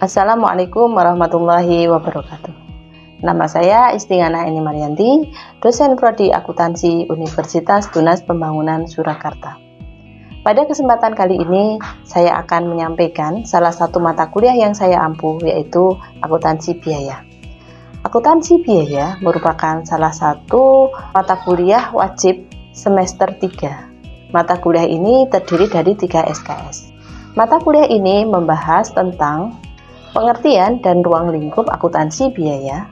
Assalamualaikum warahmatullahi wabarakatuh. Nama saya Istingana Eni Marianti, dosen Prodi Akuntansi Universitas Tunas Pembangunan Surakarta. Pada kesempatan kali ini, saya akan menyampaikan salah satu mata kuliah yang saya ampuh, yaitu akuntansi biaya. Akuntansi biaya merupakan salah satu mata kuliah wajib semester 3. Mata kuliah ini terdiri dari 3 SKS. Mata kuliah ini membahas tentang pengertian dan ruang lingkup akuntansi biaya,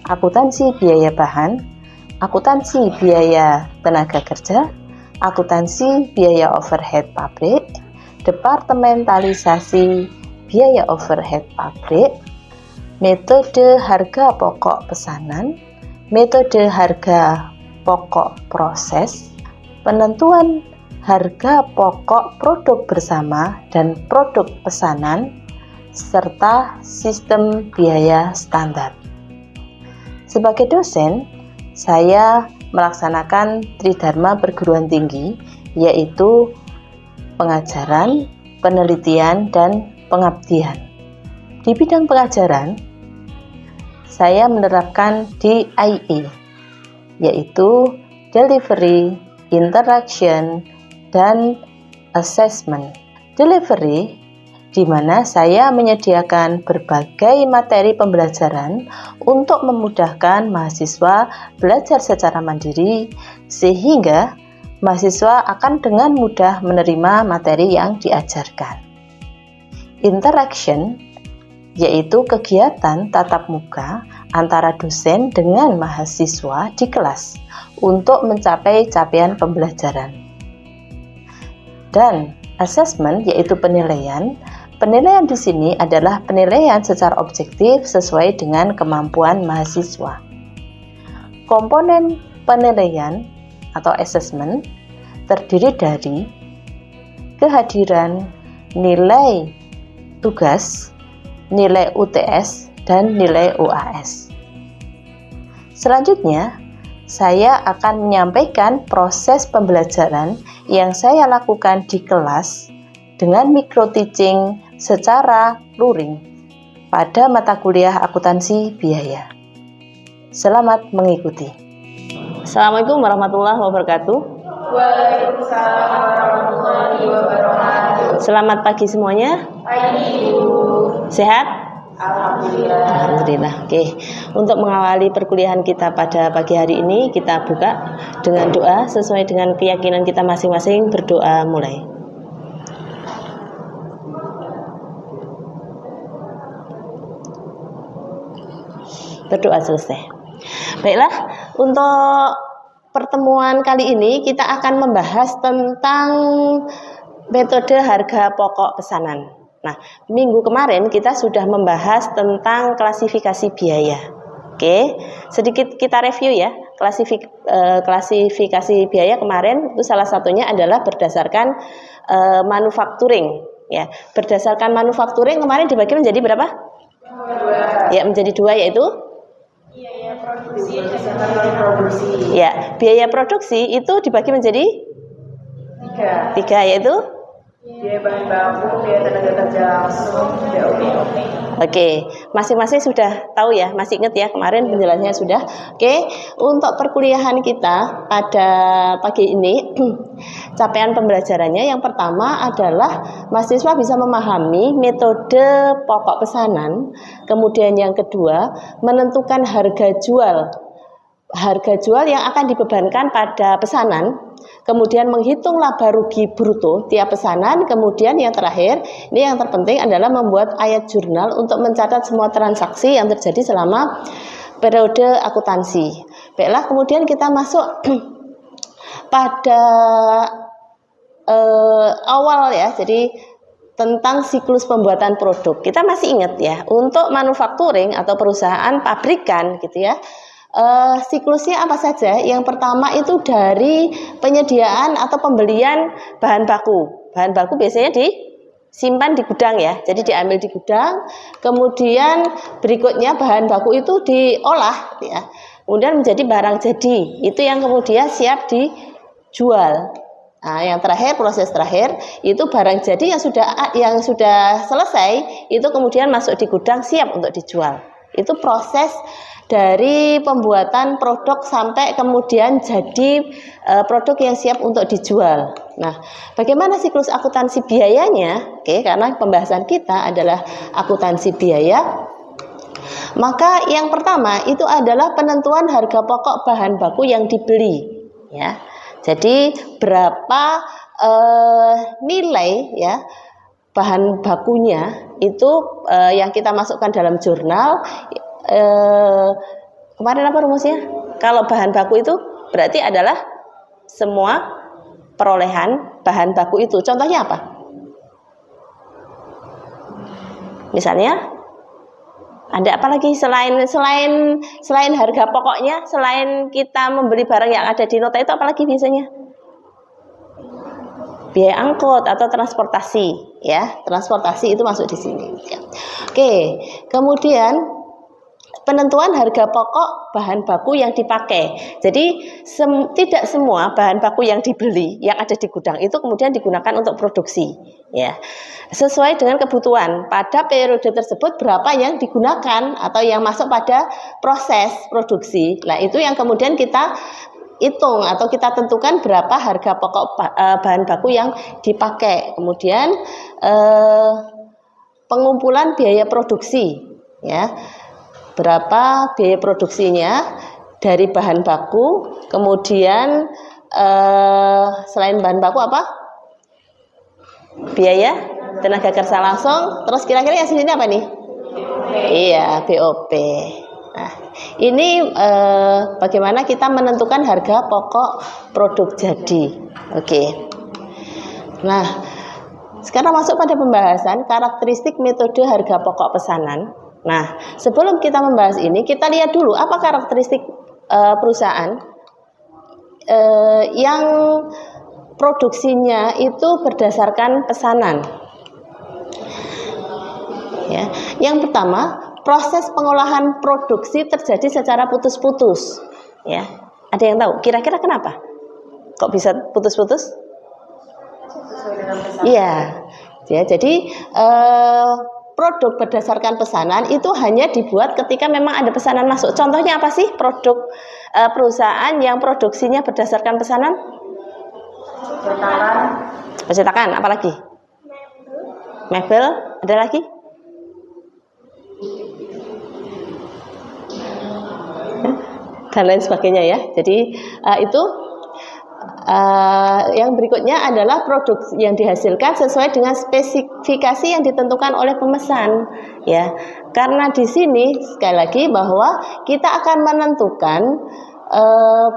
akuntansi biaya bahan, akuntansi biaya tenaga kerja, akuntansi biaya overhead pabrik, departementalisasi biaya overhead pabrik, metode harga pokok pesanan, metode harga pokok proses, penentuan harga pokok produk bersama dan produk pesanan, serta sistem biaya standar. Sebagai dosen, saya melaksanakan tridharma perguruan tinggi, yaitu pengajaran, penelitian, dan pengabdian. Di bidang pengajaran, saya menerapkan DIE, yaitu Delivery, Interaction, dan Assessment. Delivery di mana saya menyediakan berbagai materi pembelajaran untuk memudahkan mahasiswa belajar secara mandiri, sehingga mahasiswa akan dengan mudah menerima materi yang diajarkan. Interaction yaitu kegiatan tatap muka antara dosen dengan mahasiswa di kelas untuk mencapai capaian pembelajaran. Dan assessment yaitu penilaian. Penilaian di sini adalah penilaian secara objektif sesuai dengan kemampuan mahasiswa. Komponen penilaian atau assessment terdiri dari kehadiran nilai tugas, nilai UTS, dan nilai UAS. Selanjutnya, saya akan menyampaikan proses pembelajaran yang saya lakukan di kelas dengan micro teaching secara luring pada mata kuliah akuntansi biaya. Selamat mengikuti. Assalamualaikum warahmatullahi wabarakatuh. Waalaikumsalam warahmatullahi wabarakatuh. Selamat pagi semuanya. Pagi Ibu. Sehat? Alhamdulillah. Alhamdulillah. Oke. Untuk mengawali perkuliahan kita pada pagi hari ini, kita buka dengan doa sesuai dengan keyakinan kita masing-masing. Berdoa mulai. Berdoa selesai. Baiklah, untuk pertemuan kali ini kita akan membahas tentang metode harga pokok pesanan. Nah, minggu kemarin kita sudah membahas tentang klasifikasi biaya. Oke, sedikit kita review ya. Klasifikasi biaya kemarin itu salah satunya adalah berdasarkan manufacturing. Ya, berdasarkan manufacturing kemarin dibagi menjadi berapa? Dua. Ya, menjadi 2 yaitu Biaya produksi dan non produksi. ya, biaya produksi itu dibagi menjadi 3 yaitu Biaya bahan baku, biaya tenaga kerja langsung, BOP. Oke, masing-masing sudah tahu ya, masih ingat ya kemarin penjelasannya sudah. Oke, untuk perkuliahan kita pada pagi ini, capaian pembelajarannya yang pertama adalah mahasiswa bisa memahami metode pokok pesanan, kemudian yang kedua menentukan harga jual yang akan dibebankan pada pesanan, kemudian menghitung laba rugi bruto tiap pesanan, kemudian yang terakhir, ini yang terpenting adalah membuat ayat jurnal untuk mencatat semua transaksi yang terjadi selama periode akuntansi. Baiklah, kemudian kita masuk pada awal ya, jadi tentang siklus pembuatan produk. Kita masih ingat ya, untuk manufacturing atau perusahaan pabrikan gitu ya, siklusnya apa saja? Yang pertama itu dari penyediaan atau pembelian bahan baku. Bahan baku biasanya disimpan di gudang ya. Jadi diambil di gudang, kemudian berikutnya bahan baku itu diolah ya. Kemudian menjadi barang jadi. Itu yang kemudian siap dijual. Nah, yang terakhir, proses terakhir itu barang jadi yang sudah selesai itu kemudian masuk di gudang siap untuk dijual. Itu proses dari pembuatan produk sampai kemudian jadi produk yang siap untuk dijual. Nah, bagaimana siklus akuntansi biayanya? Oke, karena pembahasan kita adalah akuntansi biaya. Maka yang pertama itu adalah penentuan harga pokok bahan baku yang dibeli, ya. Jadi berapa nilai ya bahan bakunya itu yang kita masukkan dalam jurnal. Kemarin apa rumusnya? Kalau bahan baku itu berarti adalah semua perolehan bahan baku itu. Contohnya apa? Misalnya ada apa lagi selain harga pokoknya, selain kita membeli barang yang ada di nota itu apa lagi biasanya? Biaya angkut atau transportasi, ya. Transportasi itu masuk di sini. Ya. Oke, kemudian penentuan harga pokok bahan baku yang dipakai. Jadi tidak semua bahan baku yang dibeli yang ada di gudang itu kemudian digunakan untuk produksi, ya. Sesuai dengan kebutuhan pada periode tersebut berapa yang digunakan atau yang masuk pada proses produksi. Nah, itu yang kemudian kita hitung atau kita tentukan berapa harga pokok bahan baku yang dipakai. Kemudian pengumpulan biaya produksi, ya. Berapa biaya produksinya dari bahan baku, kemudian selain bahan baku apa? Biaya tenaga kerja langsung, terus kira-kira yang sini apa nih? Iya, BOP. Nah, ini bagaimana kita menentukan harga pokok produk jadi. Oke. Nah, sekarang masuk pada pembahasan karakteristik metode harga pokok pesanan. Nah, sebelum kita membahas ini, kita lihat dulu apa karakteristik perusahaan yang produksinya itu berdasarkan pesanan. Ya. Yang pertama, proses pengolahan produksi terjadi secara putus-putus. Ya, ada yang tahu? Kira-kira kenapa? Kok bisa putus-putus? Iya, ya. Jadi produk berdasarkan pesanan itu hanya dibuat ketika memang ada pesanan masuk. Contohnya apa sih produk perusahaan yang produksinya berdasarkan pesanan? Percetakan, apa lagi? Mebel, ada lagi? Dan lain sebagainya ya. Jadi itu yang berikutnya adalah produk yang dihasilkan sesuai dengan spesifikasi yang ditentukan oleh pemesan, ya. Karena di sini sekali lagi bahwa kita akan menentukan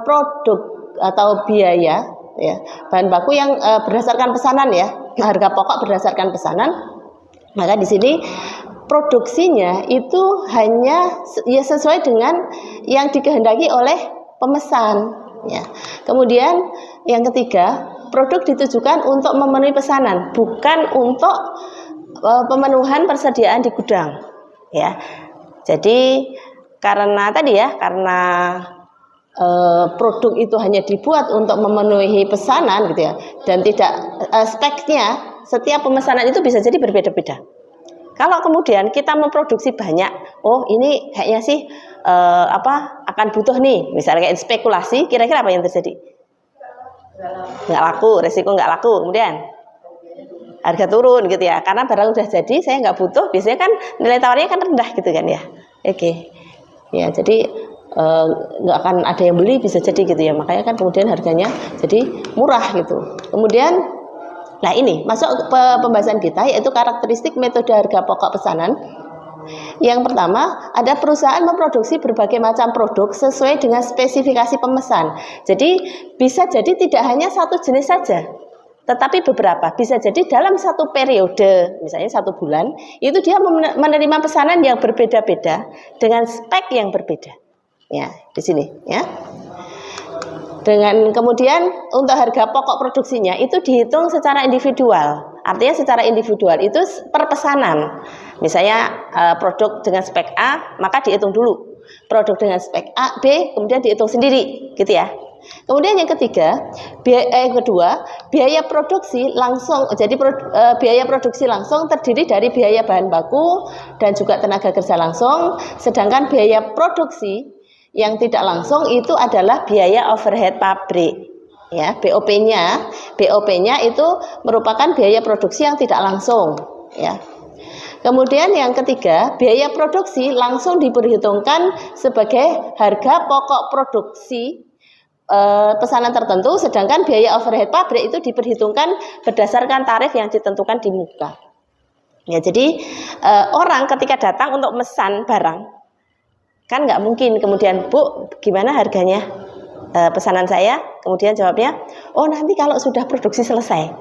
produk atau biaya, ya, bahan baku yang berdasarkan pesanan, ya, harga pokok berdasarkan pesanan. Maka di sini produksinya itu hanya ya sesuai dengan yang dikehendaki oleh pemesan, ya. Kemudian yang ketiga, produk ditujukan untuk memenuhi pesanan, bukan untuk pemenuhan persediaan di gudang, ya. Jadi karena tadi ya, karena produk itu hanya dibuat untuk memenuhi pesanan gitu ya, dan tidak speknya setiap pemesanan itu bisa jadi berbeda-beda. Kalau kemudian kita memproduksi banyak, oh ini kayaknya sih akan butuh nih, misalnya kayak spekulasi, kira-kira apa yang terjadi? Nggak laku, resiko nggak laku, kemudian harga turun gitu ya, karena barang udah jadi, saya nggak butuh, biasanya kan nilai tawarnya kan rendah gitu kan ya. Oke, ya jadi nggak akan ada yang beli, bisa jadi gitu ya, makanya kan kemudian harganya jadi murah gitu. Kemudian nah ini masuk ke pembahasan kita, yaitu karakteristik metode harga pokok pesanan. Yang pertama, ada perusahaan memproduksi berbagai macam produk sesuai dengan spesifikasi pemesan. Jadi bisa jadi tidak hanya satu jenis saja, tetapi beberapa. Bisa jadi dalam satu periode, misalnya 1 bulan, itu dia menerima pesanan yang berbeda-beda dengan spek yang berbeda. Ya, di sini ya. Dengan kemudian untuk harga pokok produksinya itu dihitung secara individual. Artinya secara individual itu per pesanan. Misalnya produk dengan spek A, maka dihitung dulu. Produk dengan spek A, B, kemudian dihitung sendiri, gitu ya. Kemudian yang ketiga, biaya produksi langsung. Jadi biaya produksi langsung terdiri dari biaya bahan baku dan juga tenaga kerja langsung, sedangkan biaya produksi yang tidak langsung itu adalah biaya overhead pabrik. Ya, BOP-nya itu merupakan biaya produksi yang tidak langsung, ya. Kemudian yang ketiga, biaya produksi langsung diperhitungkan sebagai harga pokok produksi pesanan tertentu, sedangkan biaya overhead pabrik itu diperhitungkan berdasarkan tarif yang ditentukan di muka. Ya, jadi orang ketika datang untuk mesan barang, kan nggak mungkin kemudian, Bu, gimana harganya pesanan saya? Kemudian jawabnya, oh nanti kalau sudah produksi selesai.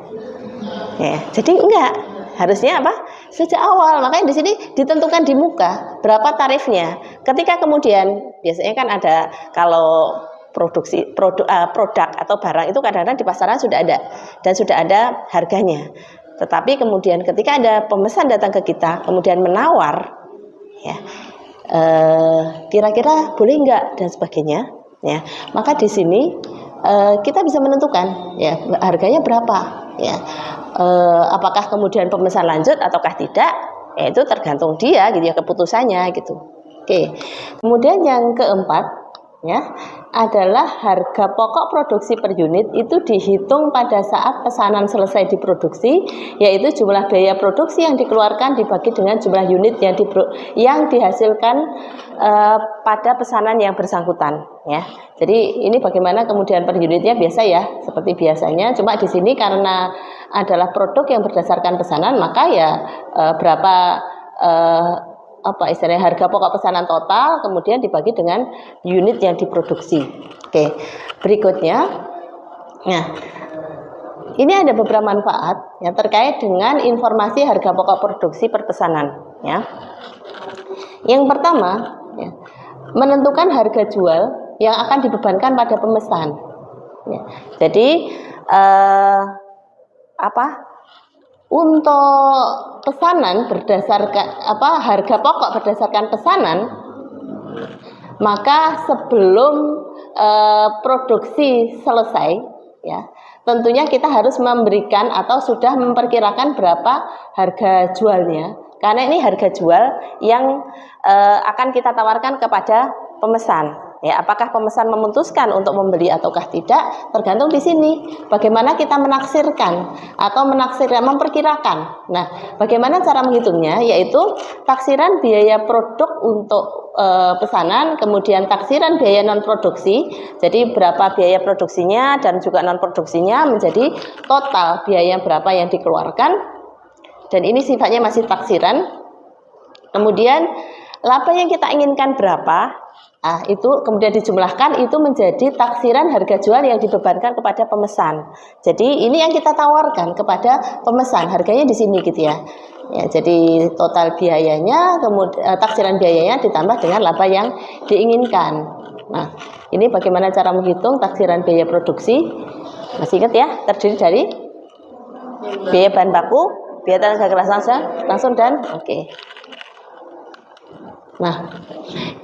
Ya, jadi enggak. Harusnya apa? Sejak awal. Makanya di sini ditentukan di muka berapa tarifnya. Ketika kemudian biasanya kan ada kalau produk atau barang itu kadang-kadang di pasaran sudah ada dan sudah ada harganya. Tetapi kemudian ketika ada pemesan datang ke kita kemudian menawar, ya kira-kira boleh enggak dan sebagainya, ya maka di sini kita bisa menentukan ya harganya berapa, ya apakah kemudian pemesan lanjut ataukah tidak, ya itu tergantung dia gitu ya, keputusannya gitu. Oke. Kemudian yang keempat ya adalah harga pokok produksi per unit itu dihitung pada saat pesanan selesai diproduksi, yaitu jumlah biaya produksi yang dikeluarkan dibagi dengan jumlah unit yang dihasilkan pada pesanan yang bersangkutan, ya. Jadi ini bagaimana kemudian per unitnya biasa ya, seperti biasanya, cuma di sini karena adalah produk yang berdasarkan pesanan, maka ya berapa istilahnya harga pokok pesanan total kemudian dibagi dengan unit yang diproduksi. Oke, berikutnya, nah ini ada beberapa manfaat yang terkait dengan informasi harga pokok produksi per pesanan. Ya, yang pertama, ya, menentukan harga jual yang akan dibebankan pada pemesan. Ya, jadi untuk pesanan berdasarkan harga pokok berdasarkan pesanan, maka sebelum produksi selesai, ya tentunya kita harus memberikan atau sudah memperkirakan berapa harga jualnya, karena ini harga jual yang akan kita tawarkan kepada pemesan. Ya, apakah pemesan memutuskan untuk membeli ataukah tidak, tergantung di sini. Bagaimana kita menaksirkan atau memperkirakan. Nah, bagaimana cara menghitungnya? Yaitu taksiran biaya produk untuk pesanan, kemudian taksiran biaya non produksi. Jadi berapa biaya produksinya dan juga non produksinya menjadi total biaya berapa yang dikeluarkan. Dan ini sifatnya masih taksiran. Kemudian laba yang kita inginkan berapa? Itu kemudian dijumlahkan, itu menjadi taksiran harga jual yang dibebankan kepada pemesan. Jadi ini yang kita tawarkan kepada pemesan, harganya di sini gitu ya. Ya, jadi total biayanya, kemudian taksiran biayanya ditambah dengan laba yang diinginkan. Nah, ini bagaimana cara menghitung taksiran biaya produksi? Masih ingat ya, terdiri dari biaya bahan baku, biaya tenaga kerja langsung dan oke. Nah,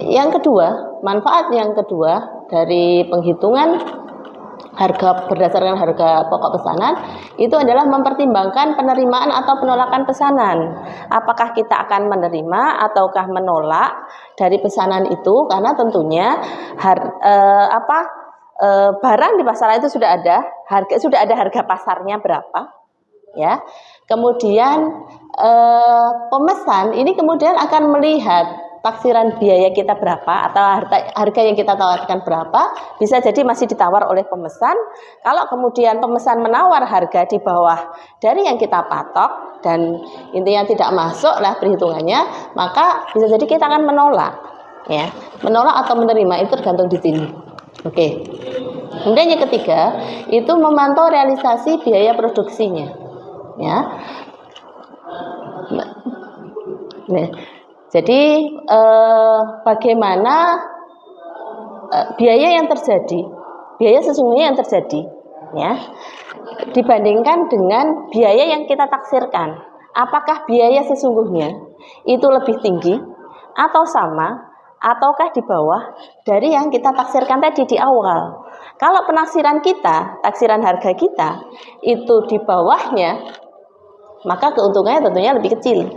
yang kedua, manfaat yang kedua dari penghitungan harga berdasarkan harga pokok pesanan itu adalah mempertimbangkan penerimaan atau penolakan pesanan. Apakah kita akan menerima ataukah menolak dari pesanan itu, karena tentunya barang di pasaran itu sudah ada harga pasarnya berapa, ya. Kemudian pemesan ini kemudian akan melihat taksiran biaya kita berapa atau harga yang kita tawarkan berapa, bisa jadi masih ditawar oleh pemesan. Kalau kemudian pemesan menawar harga di bawah dari yang kita patok dan intinya tidak masuk lah perhitungannya, maka bisa jadi kita akan menolak, ya. Menolak atau menerima itu tergantung di sini. Oke. Kemudian yang ketiga itu memantau realisasi biaya produksinya, ya. Nah, jadi bagaimana biaya yang terjadi, biaya sesungguhnya yang terjadi, ya, dibandingkan dengan biaya yang kita taksirkan. Apakah biaya sesungguhnya itu lebih tinggi atau sama ataukah di bawah dari yang kita taksirkan tadi di awal. Kalau penaksiran kita, taksiran harga kita itu di bawahnya, maka keuntungannya tentunya lebih kecil,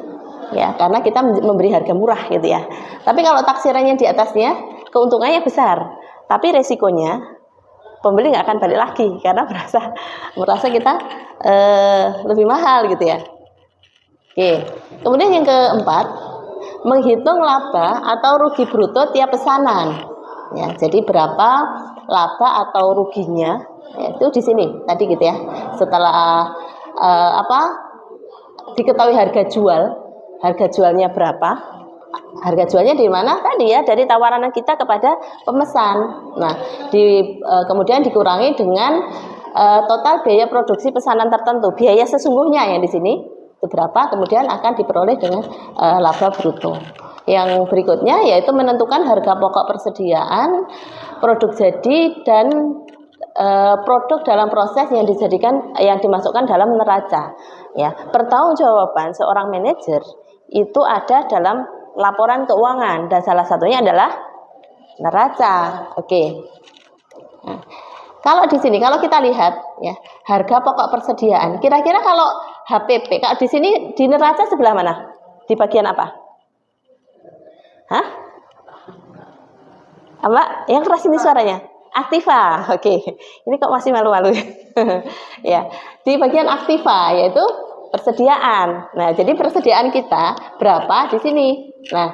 ya, karena kita memberi harga murah gitu ya. Tapi kalau taksirannya di atasnya, keuntungannya besar, tapi resikonya pembeli nggak akan balik lagi karena merasa kita lebih mahal gitu ya. Oke, kemudian yang keempat, menghitung laba atau rugi bruto tiap pesanan. Ya, jadi berapa laba atau ruginya? Ya, itu di sini tadi gitu ya. Setelah diketahui harga jualnya berapa? Harga jualnya di mana? Tadi ya, dari tawaran kita kepada pemesan. Nah, kemudian dikurangi dengan total biaya produksi pesanan tertentu. Biaya sesungguhnya yang di sini itu berapa? Kemudian akan diperoleh dengan laba bruto. Yang berikutnya yaitu menentukan harga pokok persediaan, produk jadi dan produk dalam proses yang dimasukkan dalam neraca. Ya, pertanggungjawaban seorang manajer itu ada dalam laporan keuangan dan salah satunya adalah neraca. Oke. Nah, kalau di sini kalau kita lihat ya, harga pokok persediaan, kira-kira kalau HPP, kalau di sini di neraca sebelah mana? Di bagian apa? Hah? Apa? Yang keras ini suaranya? Aktiva. Oke. Ini kok masih malu-malu. Ya. Di bagian aktiva yaitu persediaan. Nah, jadi persediaan kita berapa di sini? Nah,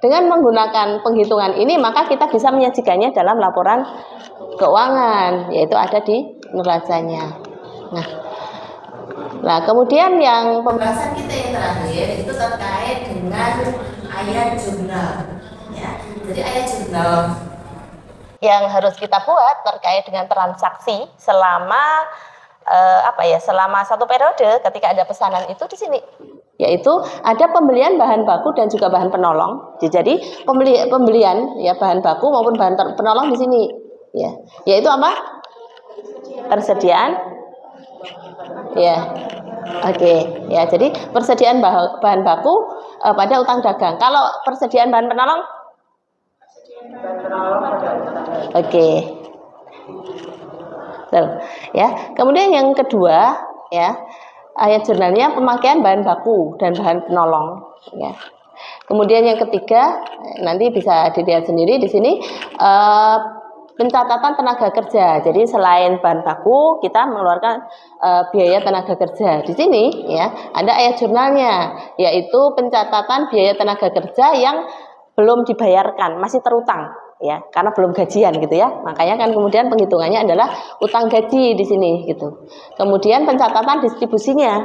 dengan menggunakan penghitungan ini maka kita bisa menyajikannya dalam laporan keuangan, yaitu ada di neracanya. Nah, kemudian yang pembahasan kita yang terakhir itu terkait dengan ayat jurnal. Ya, jadi ayat jurnal yang harus kita buat terkait dengan transaksi selama selama satu periode ketika ada pesanan itu di sini, yaitu ada pembelian bahan baku dan juga bahan penolong. Jadi pembelian ya bahan baku maupun bahan penolong di sini, ya, yaitu apa? Persediaan, ya, oke, ya. Jadi persediaan bahan baku pada utang dagang. Kalau persediaan bahan penolong, oke. Ya, kemudian yang kedua ya, ayat jurnalnya pemakaian bahan baku dan bahan penolong ya. Kemudian yang ketiga nanti bisa dilihat sendiri di sini pencatatan tenaga kerja. Jadi selain bahan baku kita mengeluarkan biaya tenaga kerja. Di sini ya ada ayat jurnalnya yaitu pencatatan biaya tenaga kerja yang belum dibayarkan, masih terutang. Ya, karena belum gajian gitu ya. Makanya kan kemudian penghitungannya adalah utang gaji di sini gitu. Kemudian pencatatan distribusinya.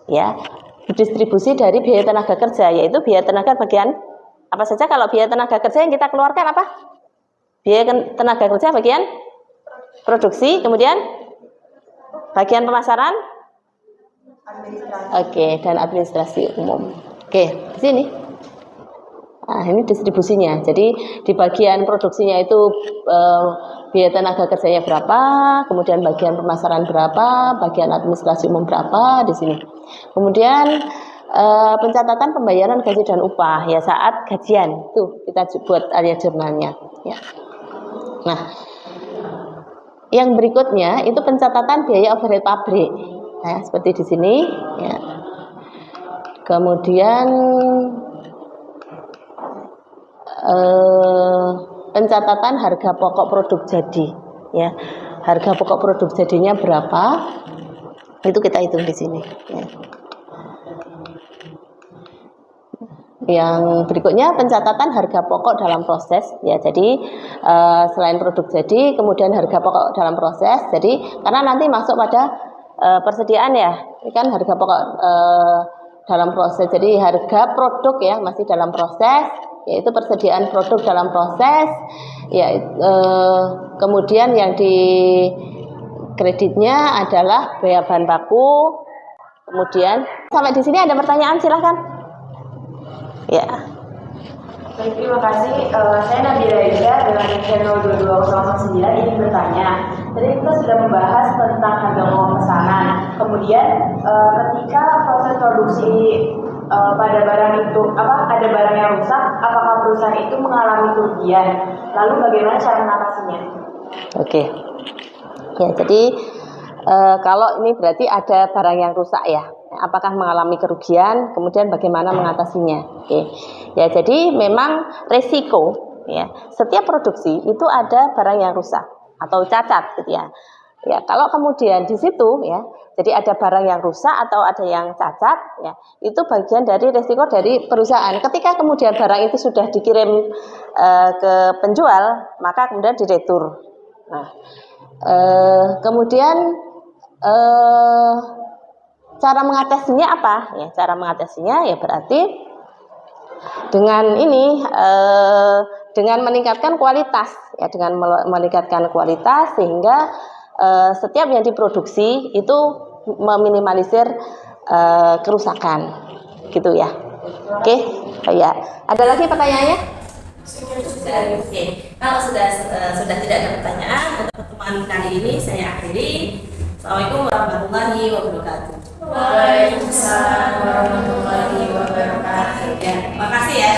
Ya. Distribusi dari biaya tenaga kerja yaitu biaya tenaga bagian apa saja. Kalau biaya tenaga kerja yang kita keluarkan apa? Biaya tenaga kerja bagian produksi, kemudian bagian pemasaran, oke, dan administrasi umum. Oke, di sini. Nah, ini distribusinya. Jadi di bagian produksinya itu biaya tenaga kerjanya berapa, kemudian bagian pemasaran berapa, bagian administrasi umum berapa di sini. Kemudian pencatatan pembayaran gaji dan upah ya saat gajian. Tuh kita buat ayat jurnalnya ya. Nah, yang berikutnya itu pencatatan biaya overhead pabrik. Nah, seperti di sini ya. Kemudian pencatatan harga pokok produk jadi ya, harga pokok produk jadinya berapa itu kita hitung di sini ya. Yang berikutnya pencatatan harga pokok dalam proses ya. Jadi selain produk jadi kemudian harga pokok dalam proses. Jadi karena nanti masuk pada persediaan ya, ini kan harga pokok dalam proses. Jadi harga produk ya masih dalam proses, yaitu persediaan produk dalam proses ya. Kemudian yang di kreditnya adalah biaya bahan baku. Kemudian sampai di sini ada pertanyaan, silahkan ya. Baik, terima kasih. Saya Nabila Ida dengan channel 22009 ingin bertanya. Tadi kita sudah membahas tentang harga pokok pesanan. Kemudian ketika proses produksi pada barang itu ada barang yang rusak, apakah perusahaan itu mengalami kerugian? Lalu bagaimana cara mengatasinya? Oke. Ya, jadi kalau ini berarti ada barang yang rusak ya. Apakah mengalami kerugian? Kemudian bagaimana mengatasinya? Oke. Ya, jadi memang resiko ya. Setiap produksi itu ada barang yang rusak atau cacat gitu ya. Ya, kalau kemudian di situ ya, jadi ada barang yang rusak atau ada yang cacat ya, itu bagian dari resiko dari perusahaan. Ketika kemudian barang itu sudah dikirim ke penjual, maka kemudian diretur. Nah, kemudian cara mengatasinya apa? Ya, cara mengatasinya ya berarti dengan ini dengan meningkatkan kualitas ya, dengan meningkatkan kualitas sehingga setiap yang diproduksi itu meminimalisir kerusakan gitu ya. Oke, ya. Ada lagi pertanyaannya? Sudah, oke. Kalau sudah tidak ada pertanyaan untuk pertemuan kali ini saya akhiri. Assalamualaikum warahmatullahi wabarakatuh. Waalaikumsalam warahmatullahi wabarakatuh. Ya, makasih ya.